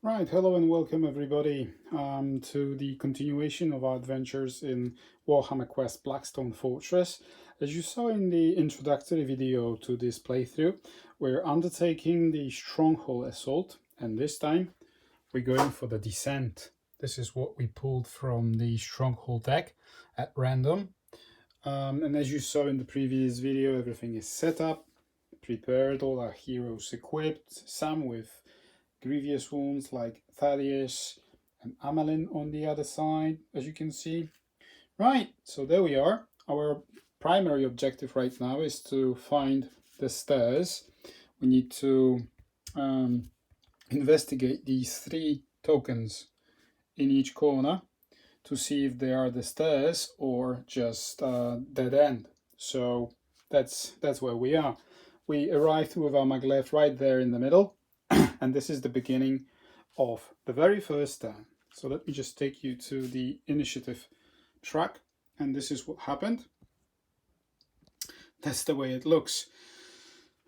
Right, hello and welcome everybody to the continuation of our adventures in Warhammer Quest Blackstone Fortress. As you saw in the introductory video to this playthrough, we're undertaking the Stronghold assault, and this time we're going for the descent. This is what we pulled from the Stronghold deck at random. And as you saw in the previous video, everything is set up, prepared, all our heroes equipped, some with grievous wounds like Thaddeus and Amalin on the other side, as you can see. Right, so there we are. Our primary objective right now is to find the stairs. We need to investigate these 3 tokens in each corner to see if they are the stairs or just dead end. So that's where we are. We arrived with our maglev right there in the middle, and this is the beginning of the very first turn. So let me just take you to the initiative track, and this is what happened. That's the way it looks.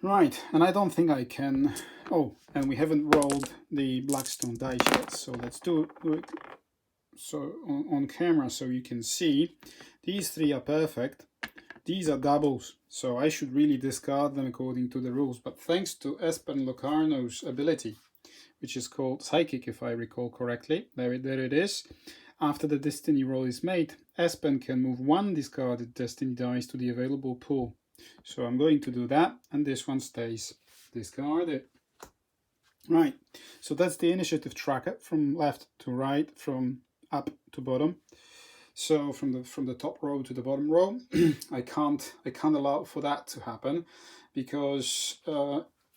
Right, and I don't think I can... Oh, and we haven't rolled the Blackstone dice yet, so let's do it so on camera so you can see. These 3 are perfect. These are doubles, so I should really discard them according to the rules, but thanks to Espen Locarno's ability, which is called Psychic if I recall correctly, there it is. After the destiny roll is made, Espen can move 1 discarded destiny dice to the available pool. So I'm going to do that, and this one stays discarded. Right, so that's the initiative tracker from left to right, from up to bottom. So from the top row to the bottom row, I can't allow for that to happen, because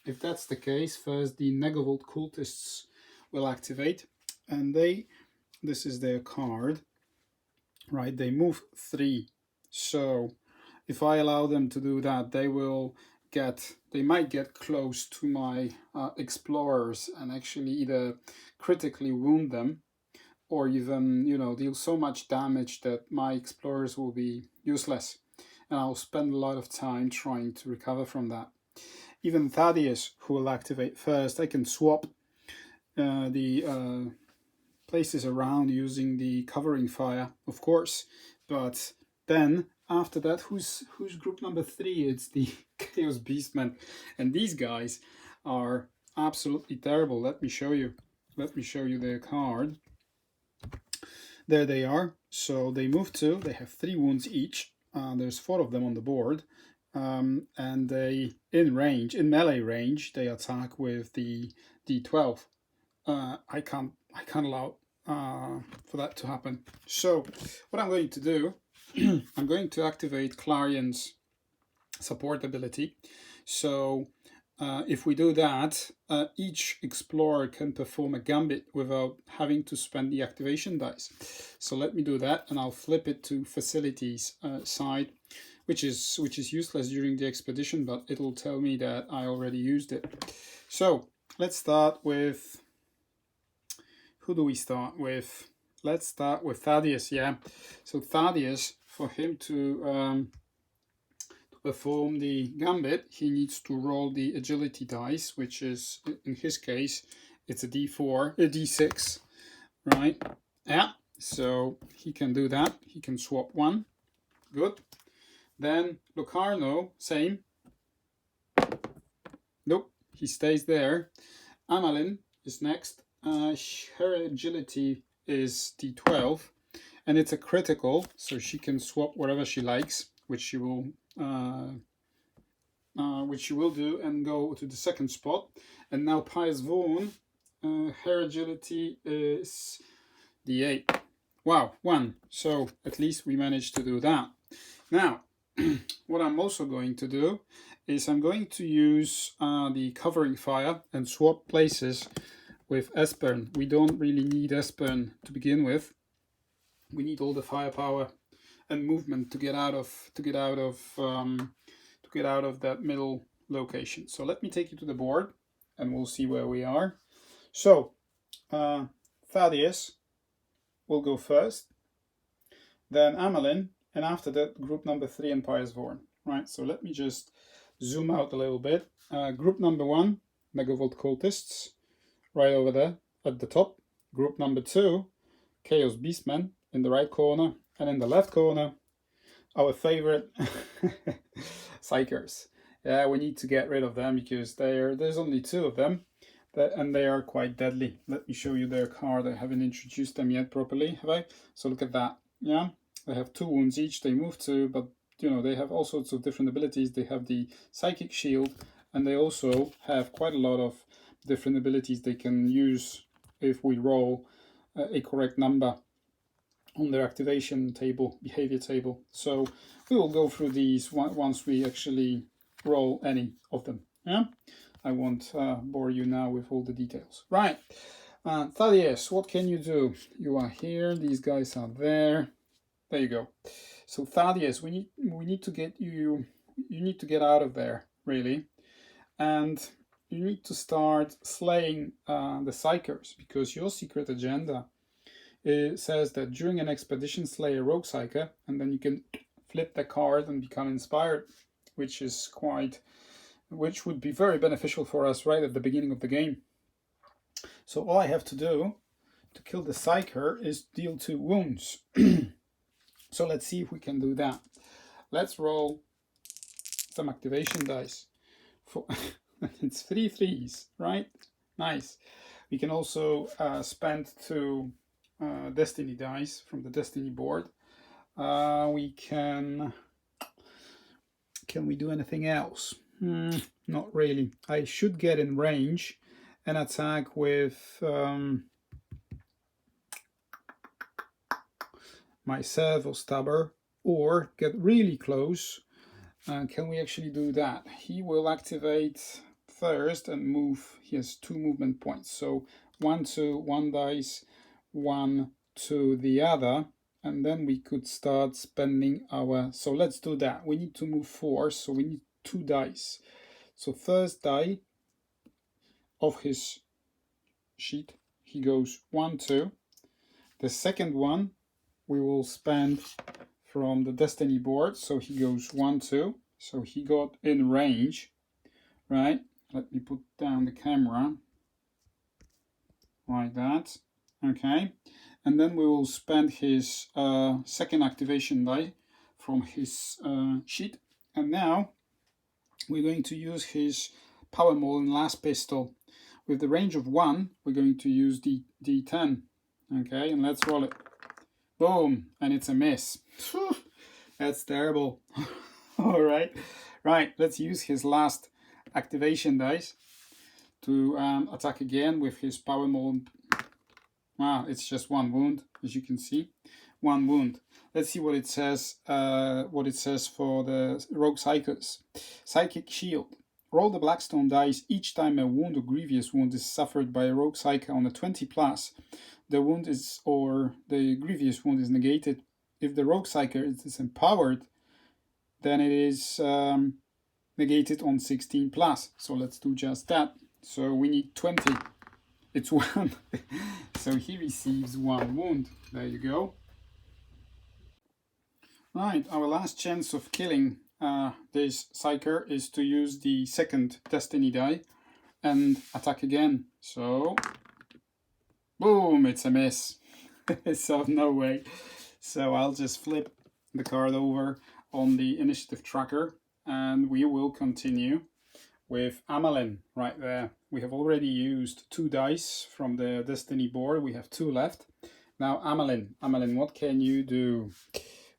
if that's the case, first the Negavolt cultists will activate, and this is their card, right? They move 3. So if I allow them to do that, they might get close to my explorers and actually either critically wound them, or even, deal so much damage that my explorers will be useless, and I'll spend a lot of time trying to recover from that. Even Thaddeus, who will activate first, I can swap the places around using the covering fire, of course, but then after that, who's group number 3? It's the Chaos Beastmen, and these guys are absolutely terrible. Let me show you their card. There they are. So they move 2. They have 3 wounds each. There's 4 of them on the board, and they in melee range, they attack with the D12. I can't allow for that to happen. So what I'm going to do, I'm going to activate Clarion's support ability. So if we do that, each explorer can perform a gambit without having to spend the activation dice. So let me do that, and I'll flip it to facilities side, which is useless during the expedition, but it'll tell me that I already used it. So let's start with... Who do we start with? Let's start with Thaddeus, yeah. So Thaddeus, for him to perform the gambit, he needs to roll the agility dice, which is, in his case, it's a D4, a D6, right? Yeah, so he can do that. He can swap 1. Good. Then Locarno, same. Nope, he stays there. Amalin is next. Her agility is D12, and it's a critical, so she can swap whatever she likes, which she will do, and go to the second spot. And now Pius Vaughan, her agility is D8. Wow, 1. So at least we managed to do that. Now, what I'm also going to do is I'm going to use the covering fire and swap places with Espen. We don't really need Espen to begin with. We need all the firepower and movement to get out of that middle location. So let me take you to the board, and we'll see where we are. So Thaddeus will go first, then Amalin, and after that group number 3 and Pius Vaughan. Right. So let me just zoom out a little bit. Group number 1, Megavolt cultists, right over there. at the top. Group number 2, Chaos Beastmen in the right corner. And in the left corner, our favorite Psychers. Yeah, we need to get rid of them because there's only 2 of them. And they are quite deadly. Let me show you their card. I haven't introduced them yet properly, have I? So look at that. Yeah, they have 2 wounds each. They move 2, but you know, they have all sorts of different abilities. They have the psychic shield, and they also have quite a lot of different abilities they can use if we roll a correct number on their activation table, behavior table. So we will go through these once we actually roll any of them. Yeah, I won't bore you now with all the details. Right, Thaddeus, what can you do? You are here. These guys are there. There you go. So Thaddeus, we need to get you. You need to get out of there, really, and you need to start slaying the Psychers, because your secret agenda, it says that during an expedition, slay a rogue psyker, and then you can flip the card and become inspired, which would be very beneficial for us right at the beginning of the game. So all I have to do to kill the psyker is deal 2 wounds. So let's see if we can do that. Let's roll some activation dice. It's 3 3s, right? Nice. We can also spend 2 Destiny dice from the Destiny board. We can we do anything else? Not really. I should get in range and attack with my Servo Stabber, or get really close. Can we actually do that? He will activate first and move. He has 2 movement points. So 1 to 1 dice, 1 to the other, and then we could start spending our. So let's do that. We need to move 4, so we need 2 dice. So first die of his sheet, he goes 1 2. The second one we will spend from the Destiny board, so he goes 1 2. So he got in range, right? Let me put down the camera like that. Okay, and then we will spend his second activation die from his sheet, and now we're going to use his Power Maul and Last Pistol. With the range of 1, we're going to use D10. Okay, and let's roll it. Boom, and it's a miss. That's terrible. All right, let's use his last activation dice to attack again with his Power Maul. Wow, it's just 1 wound, as you can see. 1 wound. Let's see what it says. What it says for the Rogue Psychers. Psychic Shield. Roll the Blackstone dice each time a wound or grievous wound is suffered by a Rogue Psyker on a 20+. The wound is, or the grievous wound is negated. If the Rogue Psyker is empowered, then it is negated on 16+. So let's do just that. So we need 20. It's 1. So he receives 1 wound. There you go. Right, our last chance of killing this Psyker is to use the second Destiny die and attack again. So, boom, it's a miss. So no way. So I'll just flip the card over on the initiative tracker, and we will continue with Amalin right there. We have already used 2 dice from the Destiny board. We have 2 left. Now Amalin, what can you do?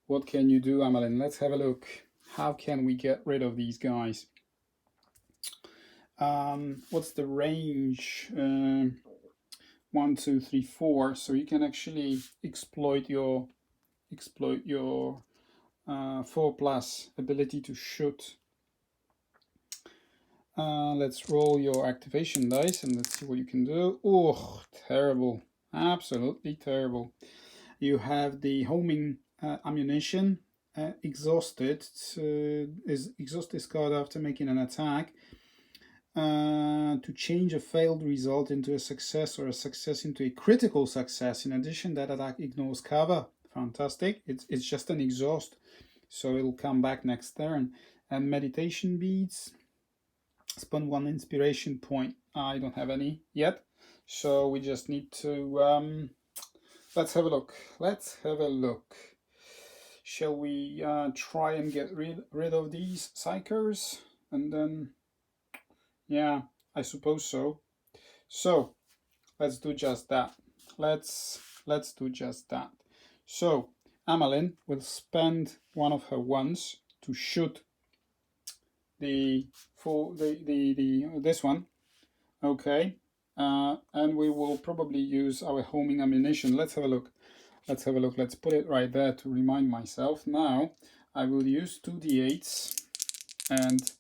What can you do, Amalin? Let's have a look. How can we get rid of these guys? What's the range? 1, 2, 3, 4. So you can actually exploit your 4+ ability to shoot. Let's roll your activation dice and let's see what you can do. Oh, terrible. Absolutely terrible. You have the homing ammunition. Exhausted. Exhaust this card after making an attack. To change a failed result into a success, or a success into a critical success. In addition, that attack ignores cover. Fantastic. It's just an exhaust, so it'll come back next turn. And meditation beads. Spend 1 inspiration point. I don't have any yet, So we just need to, let's have a look. Let's have a look. Shall we try and get rid of these psychers? And then, yeah, I suppose so. So let's do just that. Let's do just that. So Amalyn will spend one of her ones to shoot the this one. Okay. And we will probably use our homing ammunition. Let's have a look. Let's have a look. Let's put it right there to remind myself. Now I will use 2d8s and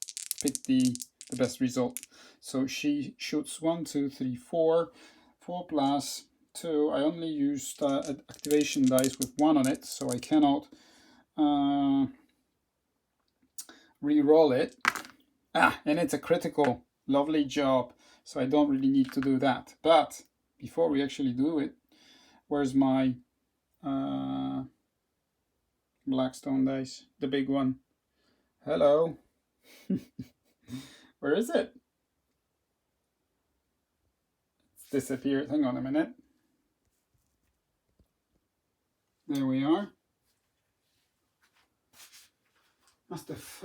pick the best result. So she shoots 1, 2, 3, 4. 4 plus 2. I only used activation dice with 1 on it, so I cannot re-roll it. And it's a critical. Lovely job. So I don't really need to do that. But before we actually do it, where's my Blackstone dice? The big one. Hello. Where is it? It's disappeared. Hang on a minute. There we are. Must have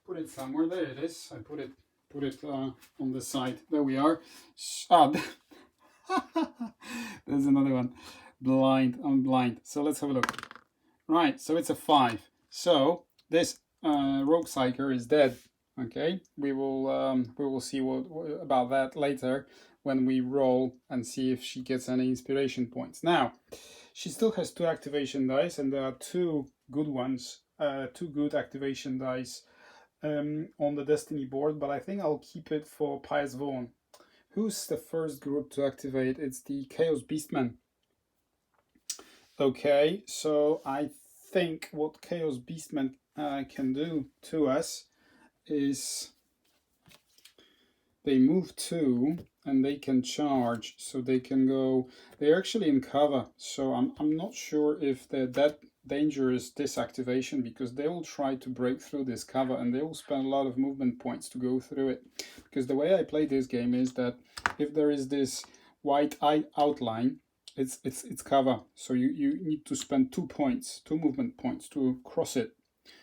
put it somewhere. There it is. I put it on the side. There we are. There's another one. Blind. I'm blind. So let's have a look. Right. So it's a 5. So this rogue psyker is dead. Okay. We will see what about that later when we roll and see if she gets any inspiration points. Now, she still has 2 activation dice, and there are 2 good ones. 2 good activation dice on the Destiny board, but I think I'll keep it for Pious Vaughan. Who's the first group to activate? It's the Chaos Beastmen. Okay, so I think what Chaos Beastmen can do to us is they move 2 and they can charge, so they can go. They're actually in cover, so I'm not sure if they're that dangerous disactivation, because they will try to break through this cover and they will spend a lot of movement points to go through it. Because the way I play this game is that if there is this white outline, it's cover, so you need to spend 2 movement points to cross it.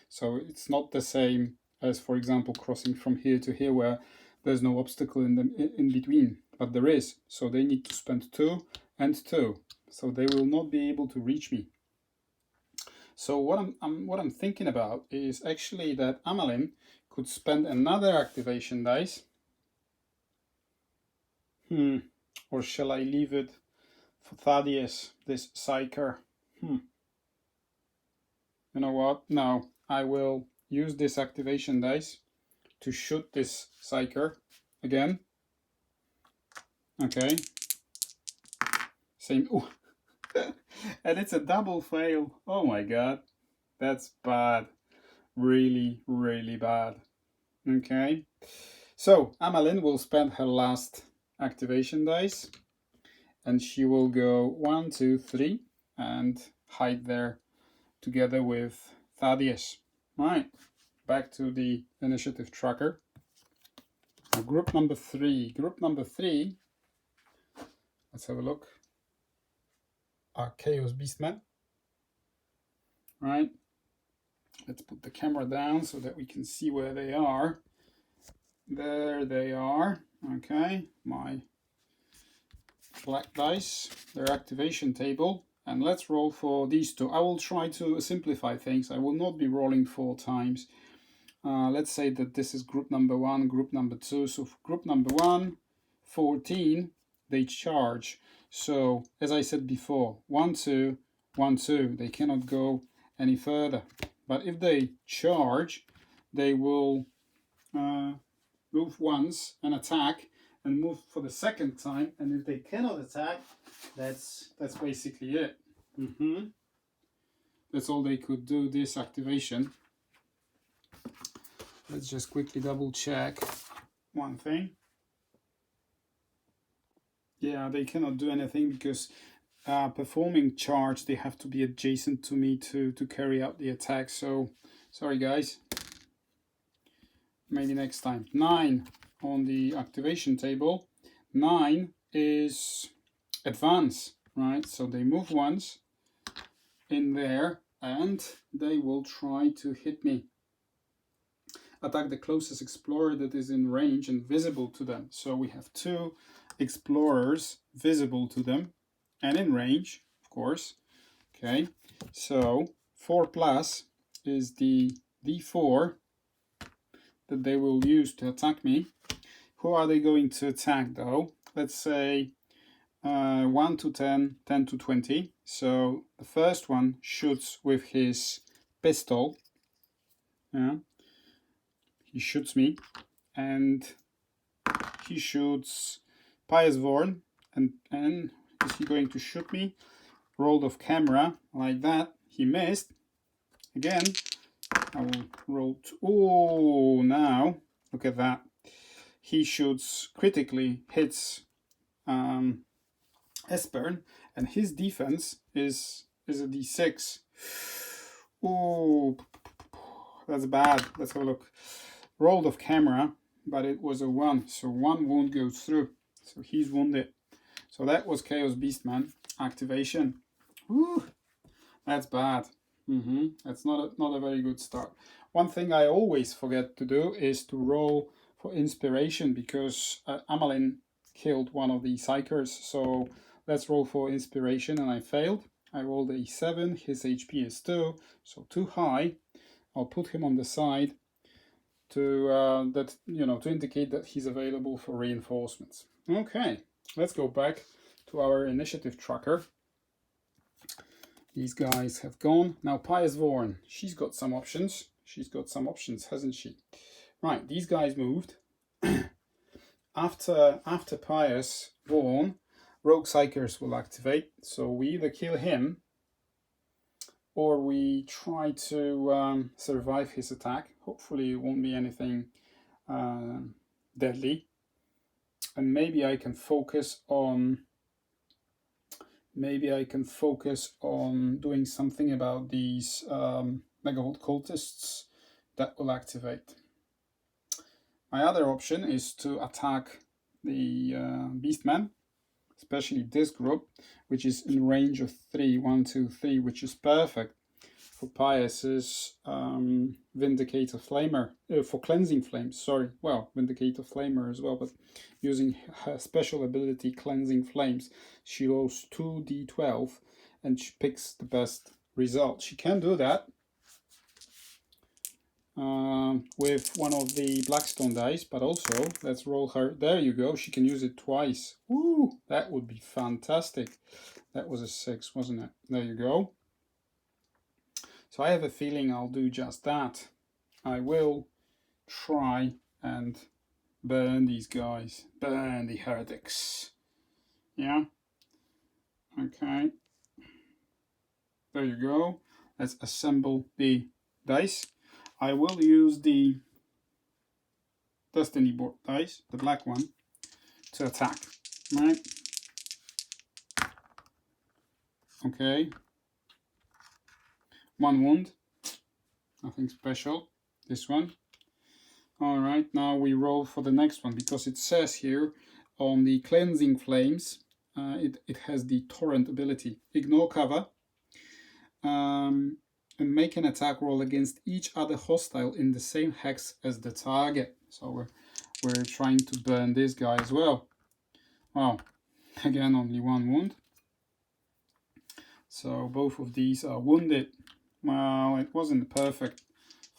So it's not the same as, for example, crossing from here to here, where there's no obstacle in between, but there is. So they need to spend 2 and 2, so they will not be able to reach me. So what I'm thinking about is actually that Amalyn could spend another activation dice. Or shall I leave it for Thaddeus, this psyker? You know what? No, I will use this activation dice to shoot this psyker again. Okay. Same. Ooh. And it's a double fail. Oh my god. That's bad. Really, really bad. Okay. So Amalyn will spend her last activation dice, and she will go 1, 2, 3 and hide there together with Thaddeus. Right. Back to the initiative tracker. Now, group number 3. Group number 3. Let's have a look. Our Chaos Beastmen. Right. Let's put the camera down so that we can see where they are. There they are. Okay. My black dice, their activation table. And let's roll for these 2. I will try to simplify things. I will not be rolling 4 times. Let's say that this is group number 1, group number 2. So for group number 1, 14, they charge. So as I said before, 1, 2, 1, 2. They cannot go any further. But if they charge, they will move once and attack, and move for the second time. And if they cannot attack, that's basically it. That's all they could do, this activation. Let's just quickly double check one thing. Yeah, they cannot do anything because performing charge, they have to be adjacent to me to carry out the attack. So sorry guys, maybe next time. 9 on the activation table. 9 is advance, right? So they move once in there and they will try to hit me. Attack the closest explorer that is in range and visible to them. So we have 2 explorers visible to them and in range, of course. Okay, so 4+ is the D4 that they will use to attack me. Who are they going to attack though? Let's say 1 to 10, 10 to 20. So the first one shoots with his pistol. Yeah. He shoots me, and he shoots Pious Vorn, and is he going to shoot me? Rolled off camera like that. He missed. Again, I will roll. Oh, now look at that. He shoots critically, hits Espern, and his defense is a D6. Oh, that's bad. Let's have a look. Rolled off camera, but it was a 1, so 1 wound goes through. So he's wounded. So that was Chaos Beastman activation. Woo, that's bad. That's not a very good start. One thing I always forget to do is to roll for inspiration, because Amalin killed one of the psychers. So let's roll for inspiration, and I failed. I rolled a 7. His HP is 2, so too high. I'll put him on the side to to indicate that he's available for reinforcements. Okay, let's go back to our initiative tracker. These guys have gone. Now Pious Vorn, she's got some options. She's got some options, hasn't she? Right, these guys moved. After Pious Vorn, Rogue Psychers will activate. So we either kill him or we try to survive his attack. Hopefully it won't be anything deadly. And maybe I can focus on doing something about these Megavolt cultists that will activate. My other option is to attack the Beastmen, especially this group, which is in range of 3, 1, 2, 3, which is perfect for Pious's Vindicator Flamer, for Cleansing Flames, sorry. Well, Vindicator Flamer as well, but using her special ability Cleansing Flames, she rolls 2d12 and she picks the best result. She can do that with one of the Blackstone dice, but also let's roll her. There you go, she can use it twice. Woo, that would be fantastic. That was a 6, wasn't it? There you go. So I have a feeling I'll do just that. I will try and burn these guys, burn the heretics. Yeah, okay, there you go. Let's assemble the dice. I will use the Destiny board dice, the black one, to attack, right? Okay. 1 wound. Nothing special. This one. Alright, now we roll for the next one, because it says here on the Cleansing Flames, it has the Torrent ability. Ignore cover. And make an attack roll against each other hostile in the same hex as the target. So we're trying to burn this guy as well. Wow, again only 1 wound. So both of these are wounded. Well, it wasn't a perfect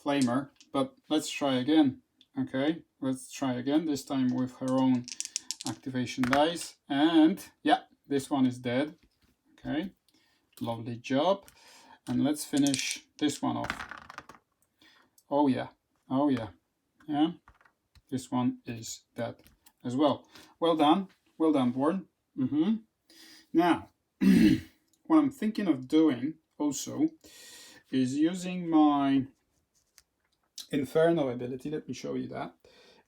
flamer, but let's try again. Okay, let's try again, this time with her own activation dice. And yeah, this one is dead. Okay, lovely job. And let's finish this one off. Oh yeah, oh yeah, yeah. This one is dead as well. Well done, Born. Now, what I'm thinking of doing also is using my Inferno ability. Let me show you that.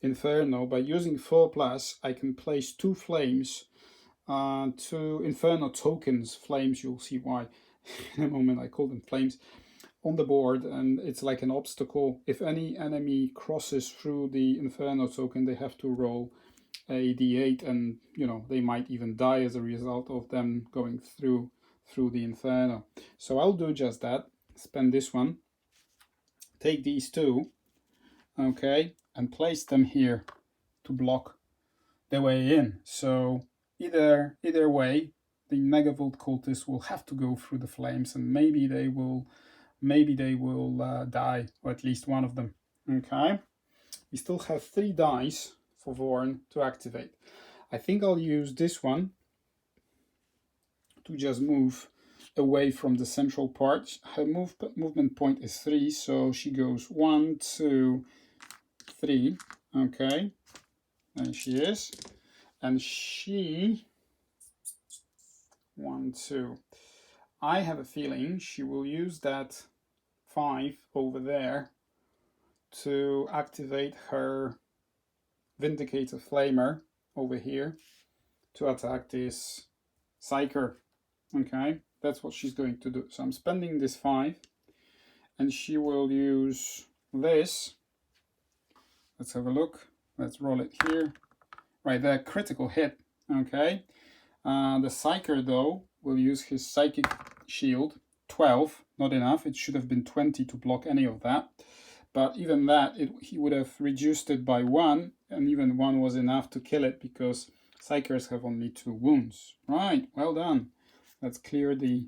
Inferno, by using 4+, I can place 2 flames, 2 Inferno tokens, flames, you'll see why in a moment. I call them flames, on the board, and it's like an obstacle. If any enemy crosses through the Inferno token, they have to roll a d8, and you know, they might even die as a result of them going through the inferno. So I'll do just that. Spend this one, take these two, okay, and place them here to block the way in. So either way, the megavolt cultists will have to go through the flames, and maybe they will die, or at least one of them. Okay, we still have 3 dice for Vorn to activate. I think I'll use this one to just move away from the central part. Her movement point is 3, so she goes 1, 2, 3. Okay, there she is, and she 1, 2. I have a feeling she will use that 5 over there to activate her Vindicator Flamer over here to attack this Psyker. Okay, that's what she's going to do. So I'm spending this 5, and she will use this. Let's have a look. Let's roll it here. Right there, critical hit. Okay. The Psyker, though, will use his Psychic Shield. 12, not enough. It should have been 20 to block any of that. But even that, he would have reduced it by 1, and even 1 was enough to kill it, because Psykers have only 2 wounds. Right, well done. Let's clear the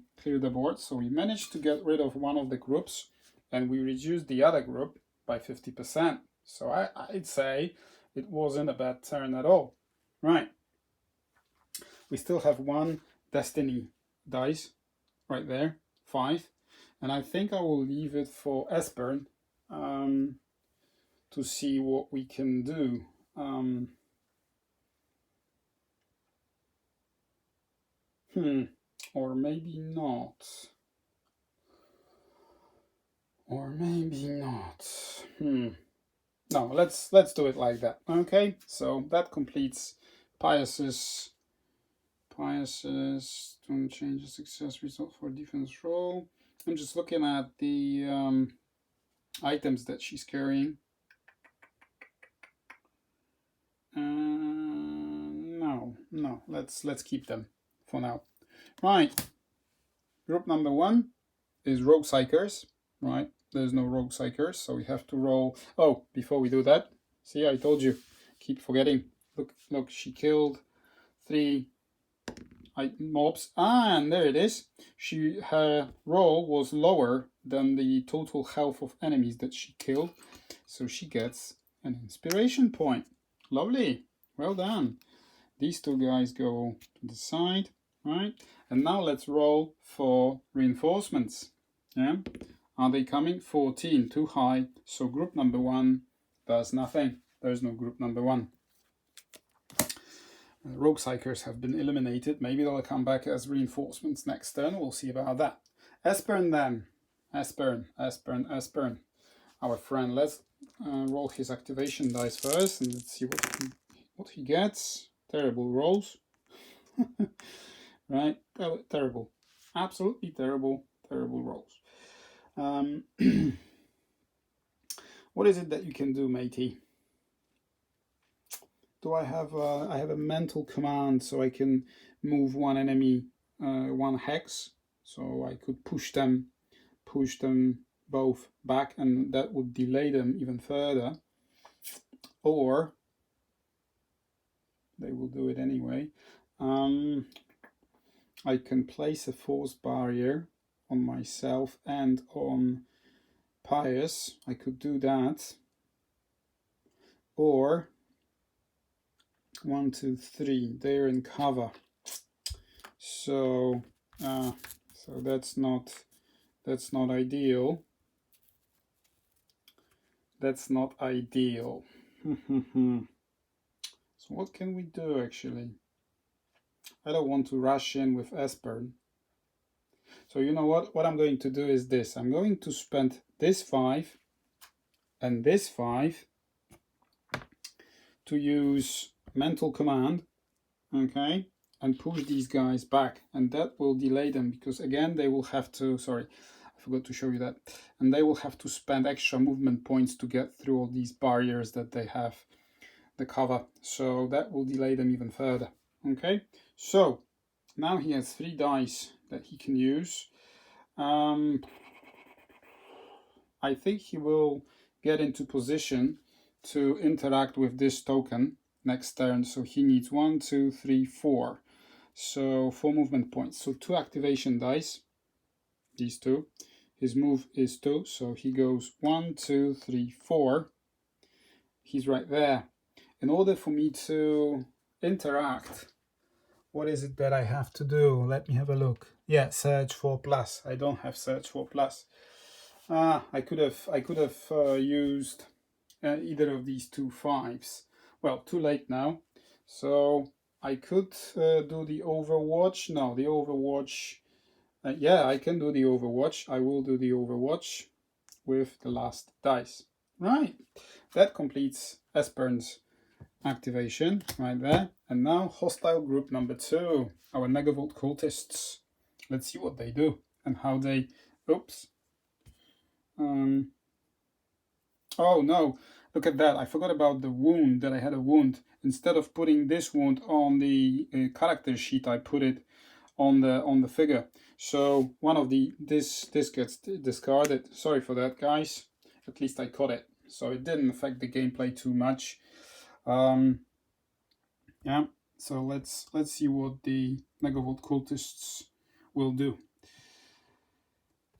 board. So we managed to get rid of one of the groups, and we reduced the other group by 50%. So I'd say it wasn't a bad turn at all. Right. We still have 1 Destiny dice right there, 5. And I think I will leave it for Esbern to see what we can do. Or maybe not. Or maybe not. No, let's do it like that. Okay, so that completes Pius's. Don't change the success result for defense roll. I'm just looking at the items that she's carrying. No, let's keep them for now. Right, group number 1 is Rogue Psykers. Right, there's no Rogue Psykers, so we have to roll. Oh, before we do that, see, I told you, keep forgetting. Look, she killed 3 mobs, and there it is. Her roll was lower than the total health of enemies that she killed, so she gets an inspiration point. Lovely, well done. These 2 guys go to the side, right? And now let's roll for reinforcements. Yeah, are they coming? 14, too high. So group number 1 does nothing. There's no group number 1. Rogue Psykers have been eliminated. Maybe they'll come back as reinforcements next turn. We'll see about that. Esbern then. Esbern. Our friend. Let's roll his activation dice first, and let's see what he gets. Terrible rolls. Right? Terrible. Absolutely terrible rolls. What is it that you can do, matey? Do I have a mental command, so I can move 1 enemy 1 hex, so I could push them both back, and that would delay them even further, or they will do it anyway. I can place a force barrier on myself and on Pius. I could do that, or 1, 2, 3. They're in cover, so that's not ideal. That's not ideal. So what can we do actually? I don't want to rush in with Esbern. So you know what I'm going to do is this. I'm going to spend this 5 and this 5 to use mental command, okay, and push these guys back, and that will delay them, because again they will have to, sorry, I forgot to show you that, and they will have to spend extra movement points to get through all these barriers that they have the cover, so that will delay them even further. Okay, so now he has 3 dice that he can use. I think he will get into position to interact with this token next turn, so he needs 1, 2, 3, 4. So 4 movement points. So 2 activation dice, these 2. His move is 2, so he goes 1, 2, 3, 4. He's right there. In order for me to interact, what is it that I have to do? Let me have a look. Yeah, search for plus. I don't have search for plus. I could have used either of these 2 5s. Well, too late now. So I could do the Overwatch. No, the Overwatch. Yeah, I can do the Overwatch. I will do the Overwatch with the last dice. Right, that completes Espern's activation right there. And now hostile group number 2, our Megavolt cultists. Let's see what they do and how they. Oops. Oh no, look at that. I forgot about the wound, that I had a wound. Instead of putting this wound on the character sheet, I put it on the figure. So one of this gets discarded. Sorry for that, guys. At least I caught it, so it didn't affect the gameplay too much. Yeah, so let's see what the Megavolt cultists will do.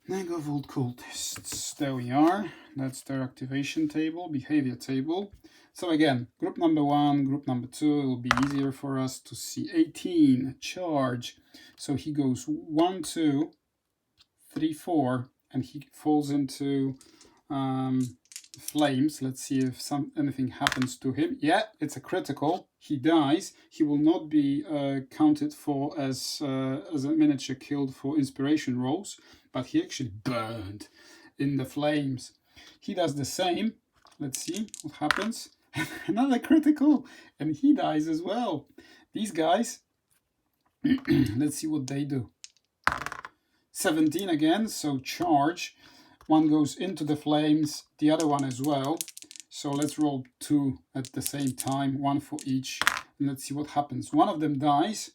Megavolt cultists, there we are. That's their activation table, behavior table. So again, group number 1, group number 2, it will be easier for us to see. 18, charge. So he goes 1, 2, 3, 4, and he falls into flames. Let's see if anything happens to him. Yeah, it's a critical. He dies. He will not be counted for as a miniature killed for inspiration rolls, but he actually burned in the flames. He does the same. Let's see what happens. Another critical, and he dies as well. These guys, let's see what they do. 17 again, so charge. One goes into the flames, the other one as well. So let's roll 2 at the same time, 1 for each. And let's see what happens. One of them dies,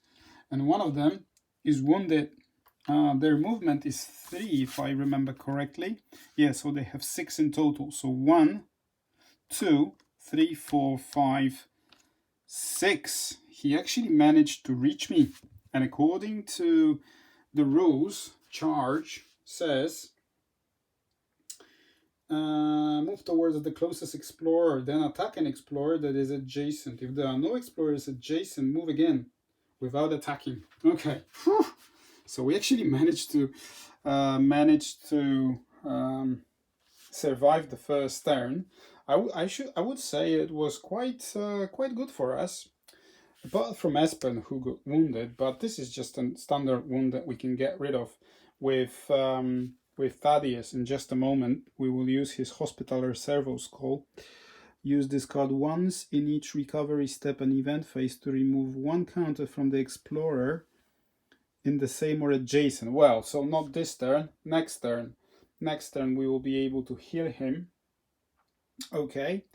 and one of them is wounded. Their movement is 3, if I remember correctly. Yeah, so they have 6 in total. So 1, 2, 3, 4, 5, 6. He actually managed to reach me. And according to the rules, charge says, move towards the closest explorer, then attack an explorer that is adjacent. If there are no explorers adjacent, move again without attacking. Okay. Whew. So we actually managed to survive the first turn. I would say it was quite good for us, apart from Espen, who got wounded. But this is just a standard wound that we can get rid of with Thaddeus. In just a moment, we will use his Hospitaller Servo Skull. Use this card once in each recovery step and event phase to remove 1 counter from the explorer in the same or adjacent. Well, so not this turn, next turn. Next turn we will be able to heal him. Okay,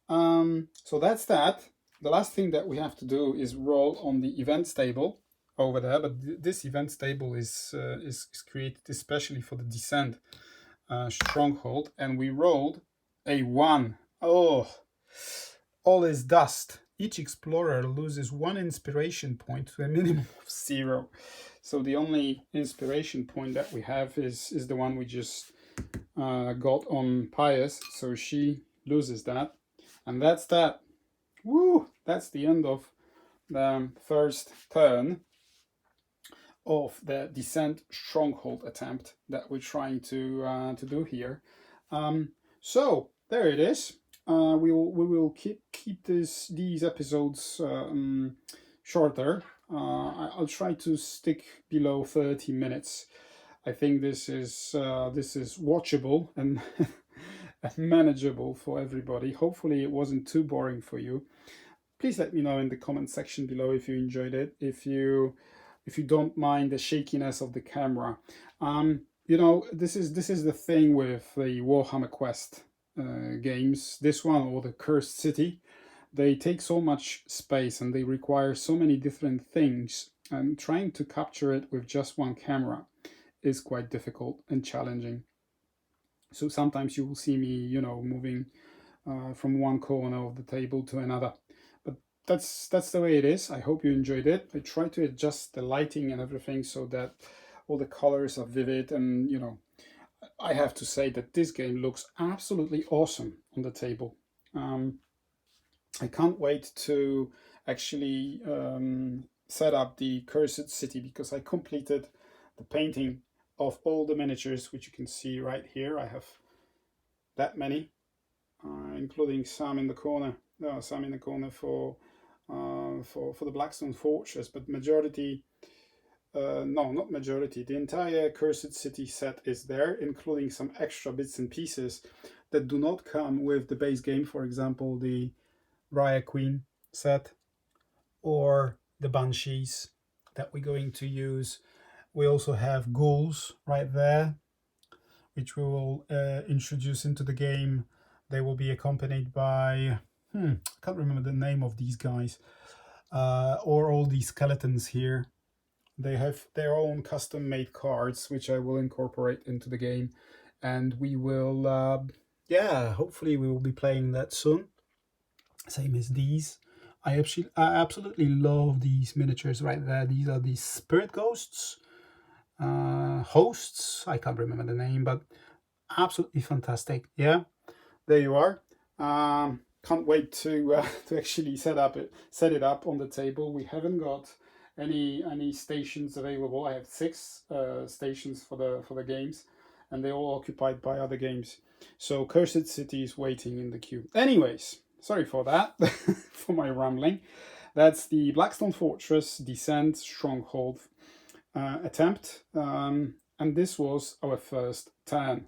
so that's that. The last thing that we have to do is roll on the events table over there, but this events table is created especially for the Descent Stronghold, and we rolled a 1. Oh, all is dust. Each explorer loses 1 inspiration point to a minimum of 0. So the only inspiration point that we have is the one we just got on Pius. So she loses that. And that's that. Woo! That's the end of the first turn of the Descent Stronghold attempt that we're trying to do here. So there it is. We will keep these episodes shorter. I'll try to stick below 30 minutes. I think this is watchable and manageable for everybody. Hopefully it wasn't too boring for you. Please let me know in the comment section below if you enjoyed it. If you don't mind the shakiness of the camera. You know, this is the thing with the Warhammer Quest games, this one or the Cursed City. they take so much space and they require so many different things, and trying to capture it with just one camera is quite difficult and challenging. So sometimes you will see me, moving from one corner of the table to another. But that's the way it is. I hope you enjoyed it. I try to adjust the lighting and everything so that all the colors are vivid, and I have to say that this game looks absolutely awesome on the table. I can't wait to actually set up the Cursed City, because I completed the painting of all the miniatures, which you can see right here. I have that many, including some in the corner. Some in the corner for the Blackstone Fortress, but majority. No, not majority. The entire Cursed City set is there, including some extra bits and pieces that do not come with the base game. For example, the Raya Queen set or the Banshees that we're going to use. We also have ghouls right there, which we will introduce into the game. They will be accompanied by, I can't remember the name of these guys, or all these skeletons here. They have their own custom-made cards, which I will incorporate into the game, and we will, hopefully we will be playing that soon. Same as these. I absolutely love these miniatures right there. These are the spirit ghosts, hosts. I can't remember the name, but absolutely fantastic. Yeah, there you are. Can't wait to actually set it up on the table. We haven't got any stations available. I have 6 stations for the games, and they're all occupied by other games. So Cursed City is waiting in the queue. Anyways, sorry for that, for my rambling. That's the Blackstone Fortress Descent Stronghold attempt, and this was our first turn.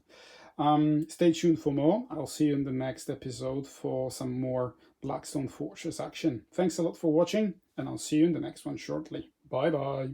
Stay tuned for more. I'll see you in the next episode for some more Blackstone Fortress action. Thanks a lot for watching, and I'll see you in the next one shortly. Bye bye.